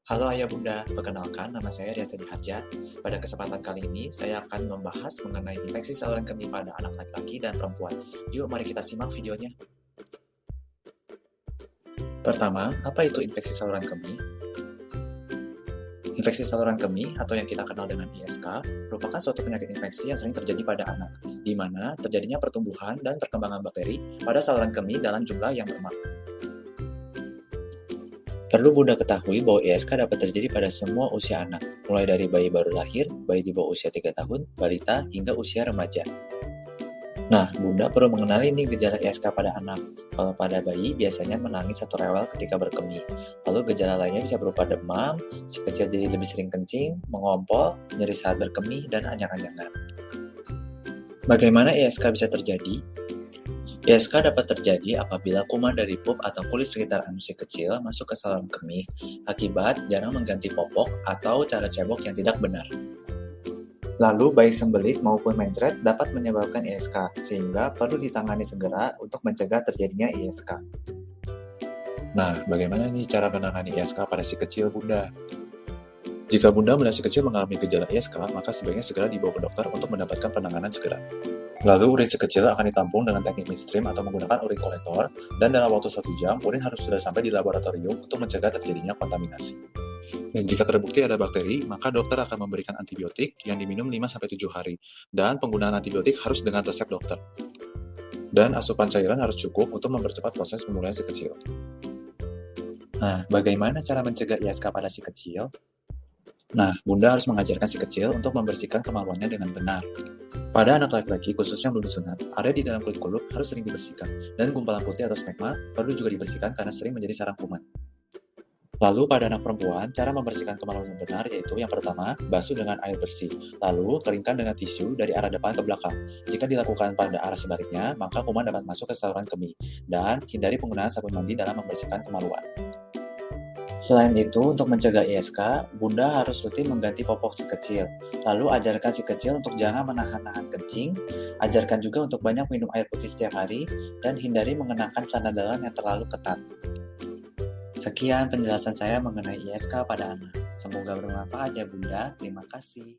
Halo Ayah Bunda, perkenalkan nama saya Rias Harja. Pada kesempatan kali ini, saya akan membahas mengenai infeksi saluran kemih pada anak laki-laki dan perempuan. Yuk, mari kita simak videonya. Pertama, apa itu infeksi saluran kemih? Infeksi saluran kemih, atau yang kita kenal dengan ISK, merupakan suatu penyakit infeksi yang sering terjadi pada anak, di mana terjadinya pertumbuhan dan perkembangan bakteri pada saluran kemih dalam jumlah yang bermakna. Perlu Bunda ketahui bahwa ISK dapat terjadi pada semua usia anak, mulai dari bayi baru lahir, bayi di bawah usia 3 tahun, balita, hingga usia remaja. Nah, Bunda perlu mengenali nih gejala ISK pada anak. Kalau pada bayi, biasanya menangis atau rewel ketika berkemih. Lalu gejala lainnya bisa berupa demam, si kecil jadi lebih sering kencing, mengompol, nyeri saat berkemih, dan anyang-anyangan. Bagaimana ISK bisa terjadi? ISK dapat terjadi apabila kuman dari pup atau kulit sekitar anus si kecil masuk ke saluran kemih akibat jarang mengganti popok atau cara cebok yang tidak benar. Lalu baik sembelit maupun mencret dapat menyebabkan ISK, sehingga perlu ditangani segera untuk mencegah terjadinya ISK. Nah, bagaimana nih cara menangani ISK pada si kecil, Bunda? Jika Bunda melihat si kecil mengalami gejala ISK, maka sebaiknya segera dibawa ke dokter untuk mendapatkan penanganan segera. Lalu urin si kecil akan ditampung dengan teknik midstream atau menggunakan urin kolektor, dan dalam waktu 1 jam, urin harus sudah sampai di laboratorium untuk mencegah terjadinya kontaminasi. Dan jika terbukti ada bakteri, maka dokter akan memberikan antibiotik yang diminum 5-7 hari, dan penggunaan antibiotik harus dengan resep dokter. Dan asupan cairan harus cukup untuk mempercepat proses pemulihan si kecil. Nah, bagaimana cara mencegah ISK pada si kecil? Nah, Bunda harus mengajarkan si kecil untuk membersihkan kemaluannya dengan benar. Pada anak laki-laki, khususnya yang belum disunat, area di dalam kulit kulup harus sering dibersihkan, dan gumpalan putih atau smegma perlu juga dibersihkan karena sering menjadi sarang kuman. Lalu pada anak perempuan, cara membersihkan kemaluan yang benar yaitu yang pertama, basuh dengan air bersih. Lalu, keringkan dengan tisu dari arah depan ke belakang. Jika dilakukan pada arah sebaliknya, maka kuman dapat masuk ke saluran kemih. Dan hindari penggunaan sabun mandi dalam membersihkan kemaluan. Selain itu, untuk mencegah ISK, Bunda harus rutin mengganti popok si kecil. Lalu ajarkan si kecil untuk jangan menahan-nahan kencing, ajarkan juga untuk banyak minum air putih setiap hari, dan hindari mengenakan celana dalam yang terlalu ketat. Sekian penjelasan saya mengenai ISK pada anak. Semoga bermanfaat ya Bunda. Terima kasih.